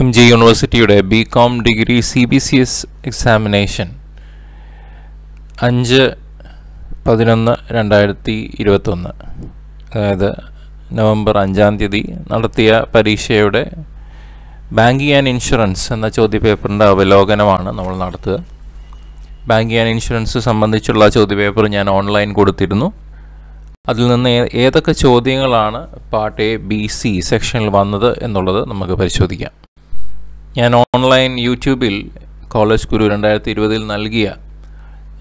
MG യൂണിവേഴ്സിറ്റിയുടെ BCom degree CBCS examination 5/11/2021 അതായത് November 5-ാം തീയതി നടത്തിയ പരീക്ഷയുടെ ബാങ്കിങ് ആൻഡ് ഇൻഷുറൻസ് എന്ന ചോദ്യപേപ്പറിൻ്റെ അവലോകനമാണ് നമ്മൾ നടത്തുക. ബാങ്കിങ് ആൻഡ് ഇൻഷുറൻസ് സംബന്ധിച്ചുള്ള ചോദ്യപേപ്പർ ഞാൻ ഓൺലൈൻ കൊടുത്തിരുന്നു. അതിൽ നിന്ന് ഏതൊക്കെ ചോദ്യങ്ങളാണ് പാർട്ട് A, B, C സെക്ഷനിൽ വന്നത് എന്നുള്ളത് നമുക്ക് പരിശോധിക്കാം. ഞാൻ ഓൺലൈൻ യൂട്യൂബിൽ കോളേജ് ഗുരു 2020 നൽകിയ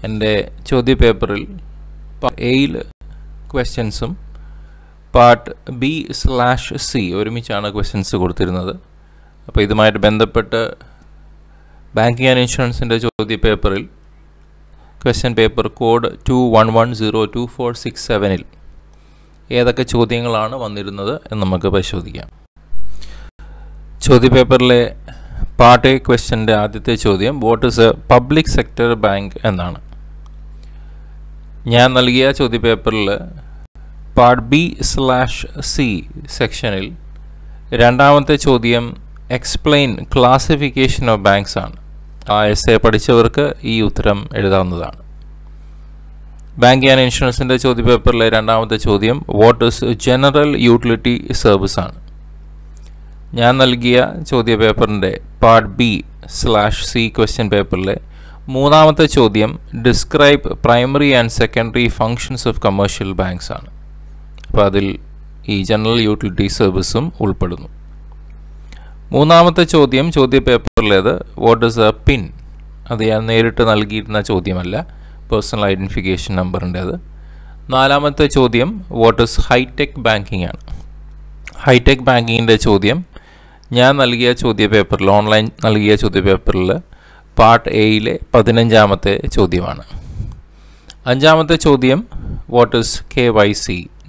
എൻ്റെ ചോദ്യപേപ്പറിൽ പാർട്ട് എയിൽ ക്വസ്റ്റ്യൻസും പാർട്ട് B/C ഒരുമിച്ചാണ് ക്വസ്റ്റ്യൻസ് കൊടുത്തിരുന്നത്. അപ്പോൾ ഇതുമായിട്ട് ബന്ധപ്പെട്ട് ബാങ്കിങ് ആൻഡ് ഇൻഷുറൻസിൻ്റെ ചോദ്യപേപ്പറിൽ ക്വസ്റ്റ്യൻ പേപ്പർ കോഡ് 21102467ൽ ഏതൊക്കെ ചോദ്യങ്ങളാണ് വന്നിരുന്നത് എന്ന് നമുക്ക് പരിശോധിക്കാം. ചോദ്യപേപ്പറിലെ പാർട്ട് A ക്വസ്റ്റ്യൻ്റെ ആദ്യത്തെ ചോദ്യം what is A public sector bank എന്നാണ്. ഞാൻ നൽകിയ ചോദ്യപേപ്പറിൽ പാർട്ട് B/C സെക്ഷനിൽ രണ്ടാമത്തെ ചോദ്യം എക്സ്പ്ലെയിൻ ക്ലാസിഫിക്കേഷൻ ഓഫ് ബാങ്ക്സ് ആണ്. ആ എസ്സേ പഠിച്ചവർക്ക് ഈ ഉത്തരം എഴുതാവുന്നതാണ്. ബാങ്കിങ് ആൻഡ് ഇൻഷുറൻസിൻ്റെ ചോദ്യപേപ്പറിലെ രണ്ടാമത്തെ ചോദ്യം what is general utility service ആണ്. ഞാൻ നൽകിയ ചോദ്യപേപ്പറിൻ്റെ പാർട്ട് B/C ക്വസ്റ്റ്യൻ പേപ്പറിലെ മൂന്നാമത്തെ ചോദ്യം describe primary and secondary functions of commercial banks ആണ്. അപ്പോൾ അതിൽ ഈ ജനറൽ യൂട്ടിലിറ്റി സർവീസും ഉൾപ്പെടുന്നു. മൂന്നാമത്തെ ചോദ്യം ചോദ്യപേപ്പറിലേത് വാട്ട് ഈസ് എ പിൻ. അത് ഞാൻ നേരിട്ട് നൽകിയിരുന്ന ചോദ്യമല്ല, പേഴ്സണൽ ഐഡൻറ്റിഫിക്കേഷൻ നമ്പറിൻ്റേത്. നാലാമത്തെ ചോദ്യം വാട്ട് ഈസ് ഹൈടെക് ബാങ്കിങ് ആണ്. ഹൈടെക് ബാങ്കിങ്ങിൻ്റെ ചോദ്യം ഞാൻ നൽകിയ ചോദ്യപേപ്പറിൽ ഓൺലൈൻ നൽകിയ ചോദ്യപേപ്പറിൽ പാർട്ട് എയിലെ 15ാമത്തെ ചോദ്യമാണ്. അഞ്ചാമത്തെ ചോദ്യം what is KYC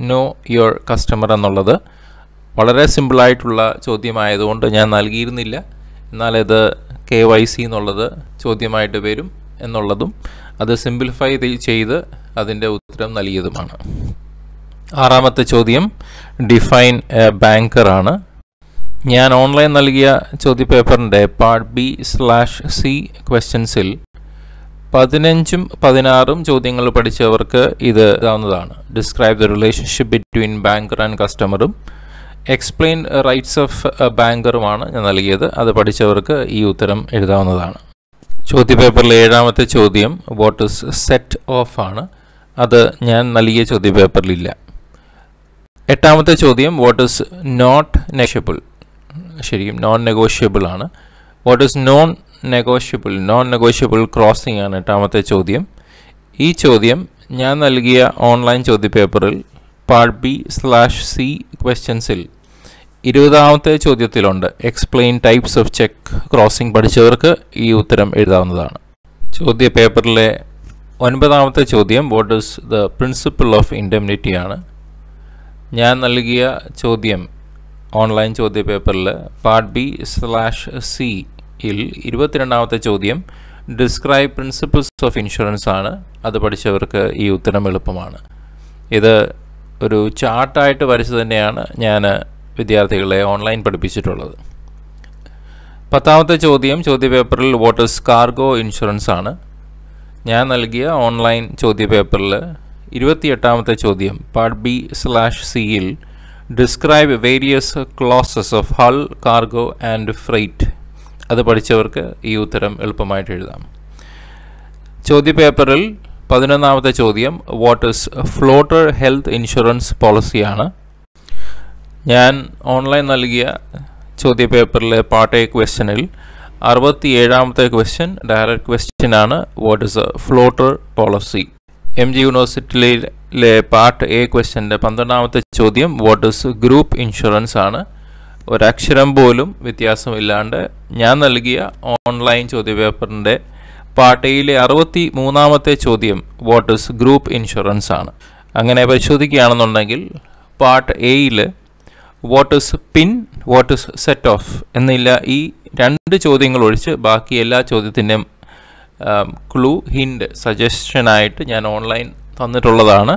no your customer എന്നുള്ളത് വളരെ സിമ്പിളായിട്ടുള്ള ചോദ്യമായതുകൊണ്ട് ഞാൻ നൽകിയിരുന്നില്ല. എന്നാൽ ഇത് KYC എന്നുള്ളത് ചോദ്യമായിട്ട് വരും എന്നുള്ളതും അത് സിംപ്ലിഫൈ ചെയ്ത് അതിൻ്റെ ഉത്തരം നൽകിയതുമാണ്. ആറാമത്തെ ചോദ്യം ഡിഫൈൻ എ ബാങ്കർ ആണ്. ഞാൻ ഓൺലൈൻ നൽകിയ ചോദ്യപേപ്പറിൻ്റെ പാർട്ട് B/C ക്വസ്റ്റ്യൻസിൽ 15ഉം 16ഉം ചോദ്യങ്ങൾ പഠിച്ചവർക്ക് ഇത് ഇതാവുന്നതാണ്. Describe the relationship between banker and കസ്റ്റമറും എക്സ്പ്ലെയിൻ റൈറ്റ്സ് ഓഫ് ബാങ്കറുമാണ് ഞാൻ നൽകിയത്. അത് പഠിച്ചവർക്ക് ഈ ഉത്തരം എഴുതാവുന്നതാണ്. ചോദ്യപേപ്പറിലെ ഏഴാമത്തെ ചോദ്യം വാട്ട് ഈസ് സെറ്റ് ഓഫ് ആണ്. അത് ഞാൻ നൽകിയ ചോദ്യപേപ്പറിലില്ല. എട്ടാമത്തെ ചോദ്യം വാട്ട് ഈസ് നോട്ട് നെഗോഷ്യബിൾ. ശരിക്കും നോൺ നെഗോഷ്യബിൾ ആണ്. What is non negotiable crossing ആണ് എട്ടാമത്തെ ചോദ്യം. ഈ ചോദ്യം ഞാൻ നൽകിയ ഓൺലൈൻ ചോദ്യപേപ്പറിൽ പാർട്ട് B/C ക്വസ്റ്റ്യൻസിൽ 20ാമത്തെ ചോദ്യത്തിലുണ്ട്. Explain types of cheque crossing പഠിച്ചവർക്ക് ഈ ഉത്തരം എഴുതാവുന്നതാണ്. ചോദ്യപേപ്പറിലെ 9ാമത്തെ ചോദ്യം what is the principle of indemnity ആണ്. ഞാൻ നൽകിയ ചോദ്യം ഓൺലൈൻ ചോദ്യപേപ്പറിൽ പാർട്ട് B/Cയിൽ 22ാമത്തെ ചോദ്യം ഡിസ്ക്രൈബ് പ്രിൻസിപ്പിൾസ് ഓഫ് ഇൻഷുറൻസ് ആണ്. അത് പഠിച്ചവർക്ക് ഈ ഉത്തരം എളുപ്പമാണ്. ഇത് ഒരു ചാർട്ടായിട്ട് വരച്ച് തന്നെയാണ് ഞാൻ വിദ്യാർത്ഥികളെ ഓൺലൈൻ പഠിപ്പിച്ചിട്ടുള്ളത്. 10ാമത്തെ ചോദ്യം ചോദ്യപേപ്പറിൽ വാട്ട് ഈസ് കാർഗോ ഇൻഷുറൻസ് ആണ്. ഞാൻ നൽകിയ ഓൺലൈൻ ചോദ്യപേപ്പറിൽ 28ാമത്തെ ചോദ്യം പാർട്ട് B/Cയിൽ describe various clauses of hull, cargo and freight. അത് പഠിച്ചവർക്ക് ഈ ഉത്തരം എളുപ്പമായിട്ട് എഴുതാം. ചോദ്യപേപ്പറിൽ 11ാമത്തെ ചോദ്യം what is floater health insurance പോളിസിയാണ്. ഞാൻ ഓൺലൈൻ നൽകിയ ചോദ്യപേപ്പറിലെ പാർട്ട് A ക്വസ്റ്റ്യനിൽ 67ാമത്തെ ക്വസ്റ്റ്യൻ ഡയറക്റ്റ് ക്വസ്റ്റ്യൻ ആണ്. What is a floater policy. MG യൂണിവേഴ്സിറ്റിയിലെ പാർട്ട് A ക്വസ്റ്റ്യൻ്റെ 12ാമത്തെ ചോദ്യം വാട്ട് ഈസ് ഗ്രൂപ്പ് ഇൻഷുറൻസ് ആണ്. ഒരക്ഷരം പോലും വ്യത്യാസമില്ലാണ്ട് ഞാൻ നൽകിയ ഓൺലൈൻ ചോദ്യപേപ്പറിൻ്റെ പാർട്ട് എയിലെ 63ാമത്തെ ചോദ്യം വാട്ട് ഈസ് ഗ്രൂപ്പ് ഇൻഷുറൻസ് ആണ്. അങ്ങനെ പരിശോധിക്കുകയാണെന്നുണ്ടെങ്കിൽ പാർട്ട് എയിൽ what is pin, what is set of എന്നില്ല. ഈ രണ്ട് ചോദ്യങ്ങൾ ഒഴിച്ച് ബാക്കി എല്ലാ ചോദ്യത്തിൻ്റെയും ക്ലൂ, ഹിൻഡ്, സജഷനായിട്ട് ഞാൻ ഓൺലൈൻ തന്നിട്ടുള്ളതാണ്.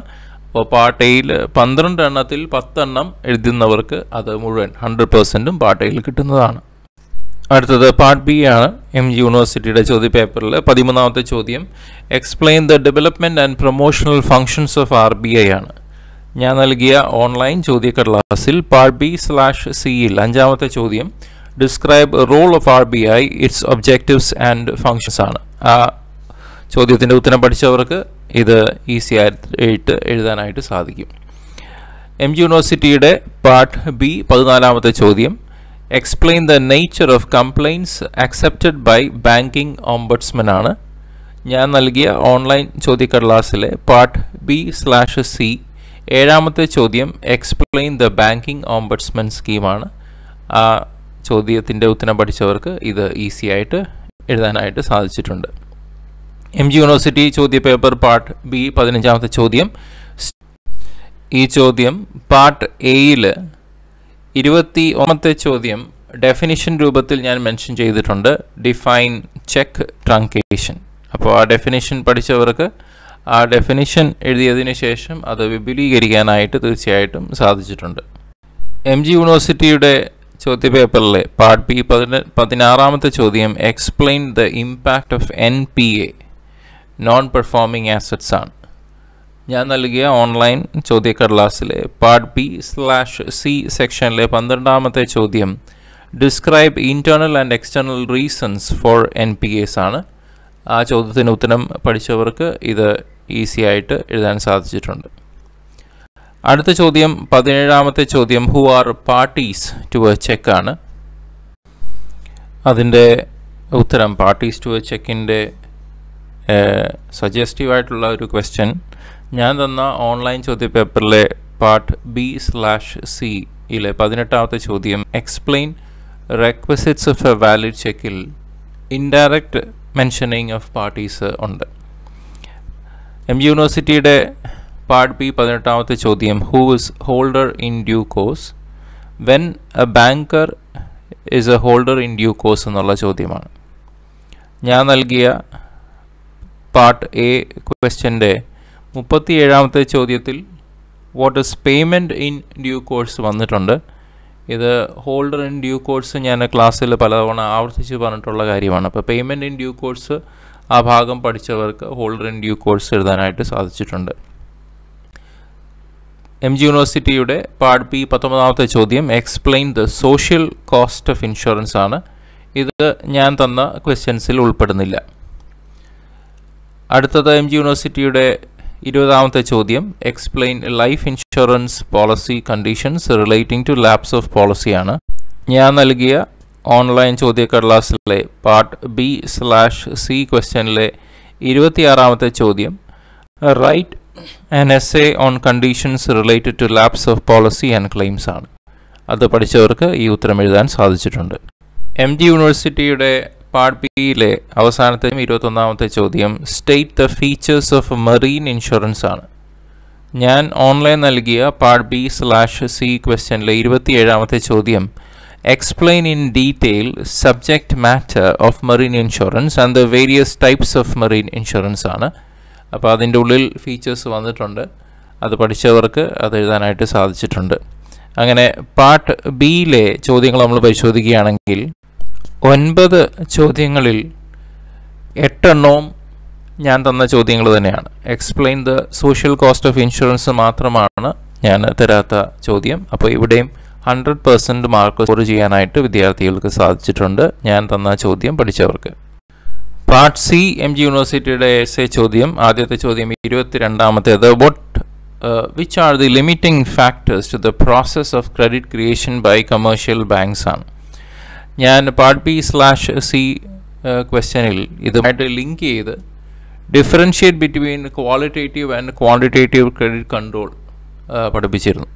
അപ്പോൾ പാർട്ട് എയിൽ 12 എണ്ണത്തിൽ 10 എണ്ണം എഴുതുന്നവർക്ക് അത് മുഴുവൻ 100% പാർട്ട് എയിൽ കിട്ടുന്നതാണ്. അടുത്തത് പാർട്ട് ബി ആണ്. എം ജി യൂണിവേഴ്സിറ്റിയുടെ ചോദ്യപേപ്പറിൽ 13ാമത്തെ ചോദ്യം explain the development and promotional functions of RBI ആണ്. ഞാൻ നൽകിയ ഓൺലൈൻ ചോദ്യക്കടലാസിൽ പാർട്ട് B/Cയിൽ 5ാമത്തെ ചോദ്യം describe role of RBI, its objectives and functions ആണ്. ആ ചോദ്യത്തിൻ്റെ ഉത്തരം പഠിച്ചവർക്ക് ഇത് ഈസി ആയിട്ട് എഴുതാനായിട്ട് സാധിക്കും. എം ജി യൂണിവേഴ്സിറ്റിയുടെ പാർട്ട് ബി 14ാമത്തെ ചോദ്യം explain the nature of complaints accepted by banking ombudsman ആണ്. ഞാൻ നൽകിയ ഓൺലൈൻ ചോദ്യക്കടലാസിലെ പാർട്ട് B/C 7ാമത്തെ ചോദ്യം എക്സ്പ്ലെയിൻ ദ ബാങ്കിങ് ഓംബുഡ്സ്മാൻ സ്കീമാണ്. ആ ചോദ്യത്തിൻ്റെ ഉത്തരം പഠിച്ചവർക്ക് ഇത് ഈസി ആയിട്ട് എഴുതാനായിട്ട് സാധിച്ചിട്ടുണ്ട്. എം ജി യൂണിവേഴ്സിറ്റി ചോദ്യപേപ്പർ പാർട്ട് ബി 15ാമത്തെ ചോദ്യം. ഈ ചോദ്യം പാർട്ട് എയിൽ 21ാമത്തെ ചോദ്യം ഡെഫിനിഷൻ രൂപത്തിൽ ഞാൻ മെൻഷൻ ചെയ്തിട്ടുണ്ട്. Define, check, truncation. അപ്പോൾ ആ ഡെഫിനിഷൻ പഠിച്ചവർക്ക് ആ ഡെഫിനിഷൻ എഴുതിയതിന് ശേഷം അത് വിപുലീകരിക്കാനായിട്ട് തീർച്ചയായിട്ടും സാധിച്ചിട്ടുണ്ട്. എം ജി യൂണിവേഴ്സിറ്റിയുടെ ചോദ്യപേപ്പറിലെ പാർട്ട് ബി 16ാമത്തെ ചോദ്യം explain the impact of NPA, non performing assets ആണ്. ഞാൻ നൽകിയ ഓൺലൈൻ ചോദ്യക്കടലാസിലെ പാർട്ട് B/C സെക്ഷനിലെ 12ാമത്തെ ചോദ്യം describe internal and external reasons for NPAs ആണ്. ആ ചോദ്യത്തിന് ഉത്തരം പഠിച്ചവർക്ക് ഇത് ഈസി ആയിട്ട് എഴുതാൻ സാധിച്ചിട്ടുണ്ട്. അടുത്ത ചോദ്യം 17ാമത്തെ ചോദ്യം who are parties to a cheque ആണ്. അതിൻ്റെ ഉത്തരം പാർട്ടീസ് ടു എ ചെക്കിൻ്റെ സജസ്റ്റീവായിട്ടുള്ള ഒരു ക്വസ്റ്റ്യൻ ഞാൻ തന്ന ഓൺലൈൻ ചോദ്യപേപ്പറിലെ പാർട്ട് B/Cയിലെ 18ാമത്തെ ചോദ്യം explain requisites of a valid ചെക്കിൽ ഇൻഡയറക്റ്റ് മെൻഷനിങ് ഓഫ് പാർട്ടീസ് ഉണ്ട്. എം ജി യൂണിവേഴ്സിറ്റിയുടെ പാർട്ട് ബി 18ാമത്തെ ചോദ്യം who is holder in due course, when a banker is a holder in due course എന്നുള്ള ചോദ്യമാണ്. ഞാൻ നൽകിയ പാർട്ട് എ ക്വസ്റ്റ്യൻ്റെ 37ാമത്തെ ചോദ്യത്തിൽ what is payment in due course വന്നിട്ടുണ്ട്. ഇത് ഹോൾഡർ ഇൻ ഡ്യൂ കോഴ്സ് ഞാൻ ക്ലാസ്സിൽ പലതവണ ആവർത്തിച്ച് പറഞ്ഞിട്ടുള്ള കാര്യമാണ്. അപ്പോൾ പേയ്മെൻറ്റ് ഇൻ ഡ്യൂ കോഴ്സ് ആ ഭാഗം പഠിച്ചവർക്ക് ഹോൾഡർ ഇൻ ഡ്യൂ കോഴ്സ് എഴുതാനായിട്ട് സാധിച്ചിട്ടുണ്ട്. എം ജി യൂണിവേഴ്സിറ്റിയുടെ പാർട്ട് ബി 19ാമത്തെ ചോദ്യം explain the social cost of insurance ആണ്. ഇത് ഞാൻ തന്ന ക്വസ്റ്റ്യൻസിൽ ഉൾപ്പെടുന്നില്ല. അടുത്തത് എം ജി യൂണിവേഴ്സിറ്റിയുടെ 20ാമത്തെ ചോദ്യം explain life insurance policy conditions relating to lapse of policy ആണ്. ഞാൻ നൽകിയ ഓൺലൈൻ ചോദ്യക്കടലാസിലെ പാർട്ട് B/C ക്വസ്റ്റ്യനിലെ 26ാമത്തെ ചോദ്യം write an essay on conditions related to lapse of policy and claims ആണ്. അത് പഠിച്ചവർക്ക് ഈ ഉത്തരം എഴുതാൻ സാധിച്ചിട്ടുണ്ട്. എം ജി യൂണിവേഴ്സിറ്റിയുടെ പാർട്ട് ബിയിലെ അവസാനത്തെ 21ാമത്തെ ചോദ്യം state the features of marine insurance ആണ്. ഞാൻ ഓൺലൈൻ നൽകിയ പാർട്ട് B/C ക്വസ്റ്റ്യനിലെ 27ാമത്തെ ചോദ്യം explain in detail subject matter of marine insurance and the various types of marine insurance ആണ്. അപ്പോൾ അതിൻ്റെ ഉള്ളിൽ ഫീച്ചേഴ്സ് വന്നിട്ടുണ്ട്. അത് പഠിച്ചവർക്ക് അത് എഴുതാനായിട്ട് സാധിച്ചിട്ടുണ്ട്. അങ്ങനെ പാർട്ട് ബിയിലെ ചോദ്യങ്ങൾ നമ്മൾ പരിശോധിക്കുകയാണെങ്കിൽ 9 ചോദ്യങ്ങളിൽ 8 എണ്ണവും ഞാൻ തന്ന ചോദ്യങ്ങൾ തന്നെയാണ്. Explain the social cost of insurance മാത്രമാണ് ഞാൻ തരാത്ത ചോദ്യം. അപ്പോൾ ഇവിടെയും 100% മാർക്ക് സ്കോർ ചെയ്യാനായിട്ട് വിദ്യാർത്ഥികൾക്ക് സാധിച്ചിട്ടുണ്ട് ഞാൻ തന്ന ചോദ്യം പഠിച്ചവർക്ക്. പാർട്ട് സി എം ജി യൂണിവേഴ്സിറ്റിയുടെ എസ്സേ ചോദ്യം. ആദ്യത്തെ ചോദ്യം 22ാമത്തേത് which are the limiting factors to the process of credit creation by commercial banks ആണ്. ഞാൻ പാർട്ട് B/C ക്വസ്റ്റ്യനിൽ ഇതുമായിട്ട് ലിങ്ക് ചെയ്ത് differentiate between qualitative and quantitative credit control പഠിപ്പിച്ചിരുന്നു.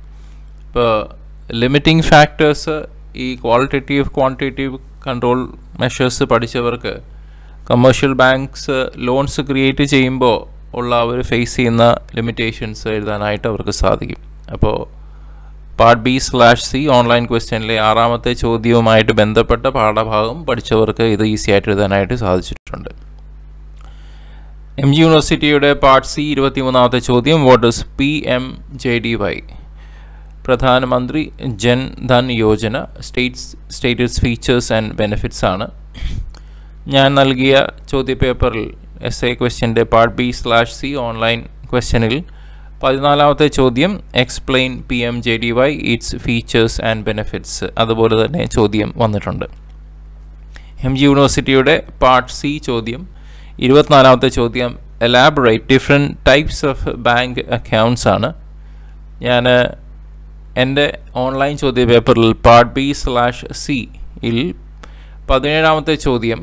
ഇപ്പോൾ ലിമിറ്റിംഗ് ഫാക്ടേഴ്സ് ഈ ക്വാളിറ്റേറ്റീവ് ക്വാണ്ടിറ്റേറ്റീവ് കൺട്രോൾ മെഷേഴ്സ് പഠിച്ചവർക്ക് കമേഴ്ഷ്യൽ ബാങ്ക്സ് ലോൺസ് ക്രിയേറ്റ് ചെയ്യുമ്പോൾ ഉള്ള അവർ ഫേസ് ചെയ്യുന്ന ലിമിറ്റേഷൻസ് എഴുതാനായിട്ട് അവർക്ക് സാധിക്കും. അപ്പോൾ പാർട്ട് B/C ഓൺലൈൻ ക്വസ്റ്റ്യനിലെ 6ാമത്തെ ചോദ്യവുമായിട്ട് ബന്ധപ്പെട്ട പാഠഭാഗം പഠിച്ചവർക്ക് ഇത് ഈസി ആയിട്ട് എഴുതാനായിട്ട് സാധിച്ചിട്ടുണ്ട്. എം ജി യൂണിവേഴ്സിറ്റിയുടെ പാർട്ട് C 23ാമത്തെ ചോദ്യം what is PMJDY. Pradhan Mantri Jan Dhan Yojana stated features and benefits ആണ്. ഞാൻ നൽകിയ ചോദ്യപേപ്പറിൽ essay ക്വസ്റ്റ്യൻ്റെ പാർട്ട് B/C ഓൺലൈൻ ക്വസ്റ്റ്യനിൽ 14ാമത്തെ ചോദ്യം explain PMJDY it's features and benefits അതുപോലെ തന്നെ ചോദ്യം വന്നിട്ടുണ്ട്. MG യൂണിവേഴ്സിറ്റിയുടെ പാർട്ട് C ചോദ്യം 24ാമത്തെ ചോദ്യം elaborate different types of bank accounts ആണ്. ഞാൻ എൻ്റെ ഓൺലൈൻ ചോദ്യപേപ്പറിൽ പാർട്ട് B/C യിൽ 17ാമത്തെ ചോദ്യം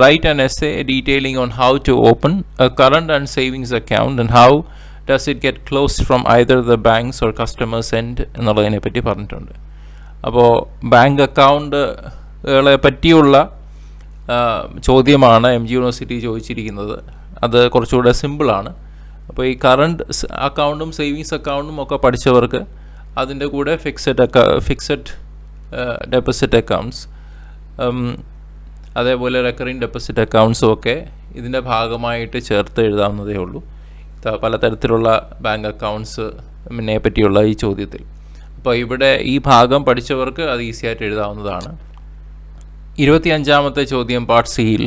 write an essay detailing on how to open a current and savings account and how does it get closed from either the banks or customers end എന്നുള്ളതിനെ പറ്റി പറഞ്ഞിട്ടുണ്ട്. അപ്പോൾ ബാങ്ക് അക്കൗണ്ടുകളെ പറ്റിയുള്ള ചോദ്യമാണ് MG യൂണിവേഴ്സിറ്റി ചോദിച്ചിരിക്കുന്നത്. അത് കുറച്ചുകൂടെ സിമ്പിളാണ്. അപ്പോൾ ഈ കറണ്ട് അക്കൗണ്ടും സേവിങ്സ് അക്കൗണ്ടും ഒക്കെ പഠിച്ചവർക്ക് അതിൻ്റെ കൂടെ ഫിക്സഡ് ഡെപ്പോസിറ്റ് അക്കൗണ്ട്സ് അതേപോലെ റെക്കറിംഗ് ഡെപ്പോസിറ്റ് അക്കൗണ്ട്സും ഒക്കെ ഇതിൻ്റെ ഭാഗമായിട്ട് ചേർത്ത് എഴുതാവുന്നതേ ഉള്ളൂ. പലതരത്തിലുള്ള ബാങ്ക് അക്കൗണ്ട്സിനെ പറ്റിയുള്ള ഈ ചോദ്യത്തിൽ. അപ്പോൾ ഇവിടെ ഈ ഭാഗം പഠിച്ചവർക്ക് അത് ഈസി ആയിട്ട് എഴുതാവുന്നതാണ്. 25ാമത്തെ ചോദ്യം പാർട്ട് സിയിൽ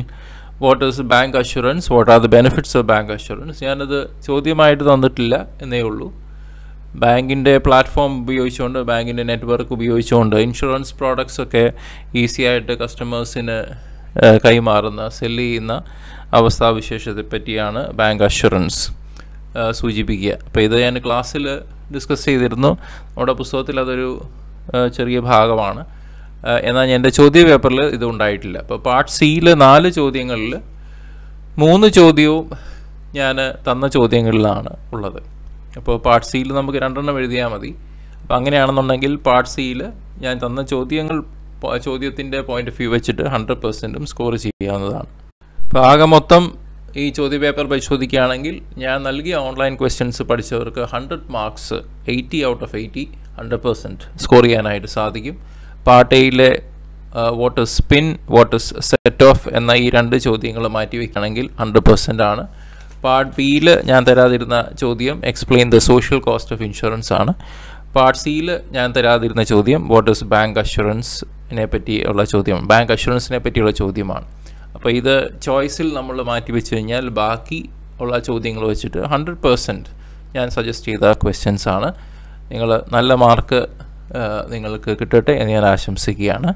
what is bank assurance, what are the benefits of bank assurance. ഞാനത് ചോദ്യമായിട്ട് തന്നിട്ടില്ല എന്നേ ഉള്ളൂ. ബാങ്കിൻ്റെ പ്ലാറ്റ്ഫോം ഉപയോഗിച്ചുകൊണ്ട് ബാങ്കിൻ്റെ നെറ്റ്വർക്ക് ഉപയോഗിച്ചുകൊണ്ട് ഇൻഷുറൻസ് പ്രോഡക്ട്സ് ഒക്കെ ഈസി ആയിട്ട് കസ്റ്റമേഴ്സിന് കൈമാറുന്ന സെല്ല് ചെയ്യുന്ന അവസ്ഥാവിശേഷത്തെ പറ്റിയാണ് ബാങ്ക് അഷുറൻസ് സൂചിപ്പിക്കുക. അപ്പോൾ ഇത് ഞാൻ ക്ലാസ്സിൽ ഡിസ്കസ് ചെയ്തിരുന്നു. നമ്മുടെ പുസ്തകത്തിൽ അതൊരു ചെറിയ ഭാഗമാണ്. എന്നാൽ എൻ്റെ ചോദ്യപേപ്പറിൽ ഇത് ഉണ്ടായിട്ടില്ല. അപ്പോൾ പാർട്ട് സിയിൽ 4 ചോദ്യങ്ങളിൽ 3 ചോദ്യവും ഞാൻ തന്ന ചോദ്യങ്ങളിലാണ് ഉള്ളത്. അപ്പോൾ പാർട്ട് സിയിൽ നമുക്ക് 2 എഴുതിയാൽ മതി. അപ്പോൾ അങ്ങനെയാണെന്നുണ്ടെങ്കിൽ പാർട്ട് സിയിൽ ഞാൻ തന്ന ചോദ്യത്തിൻ്റെ പോയിന്റ് ഓഫ് വ്യൂ വെച്ചിട്ട് 100% സ്കോർ ചെയ്യാവുന്നതാണ്. അപ്പോൾ ആകെ മൊത്തം ഈ ചോദ്യപേപ്പർ പരിശോധിക്കുകയാണെങ്കിൽ ഞാൻ നൽകിയ ഓൺലൈൻ ക്വസ്റ്റ്യൻസ് പഠിച്ചവർക്ക് 100 മാർക്സ് 80 ഔട്ട് ഓഫ് 80 100% സ്കോർ ചെയ്യാനായിട്ട് സാധിക്കും. പാർട്ട് എയിലെ what is spin, what is set of എന്ന ഈ 2 ചോദ്യങ്ങൾ മാറ്റി വയ്ക്കുകയാണെങ്കിൽ 100% ആണ്. പാർട്ട് ബിയിൽ ഞാൻ തരാതിരുന്ന ചോദ്യം explain the social cost of insurance ആണ്. പാർട്ട് സിയിൽ ഞാൻ തരാതിരുന്ന ചോദ്യം വാട്ട് ഇസ് ബാങ്ക് അഷുറൻസിനെ പറ്റിയുള്ള ചോദ്യം, ബാങ്ക് അഷുറൻസിനെ പറ്റിയുള്ള ചോദ്യമാണ്. അപ്പോൾ ഇത് ചോയ്സിൽ നമ്മൾ മാറ്റി വെച്ച് കഴിഞ്ഞാൽ ബാക്കി ഉള്ള ചോദ്യങ്ങൾ വെച്ചിട്ട് 100% ഞാൻ സജസ്റ്റ് ചെയ്ത ക്വസ്റ്റ്യൻസ് ആണ്. നിങ്ങൾ നല്ല മാർക്ക് നിങ്ങൾക്ക് കിട്ടട്ടെ എന്ന് ഞാൻ ആശംസിക്കുകയാണ്.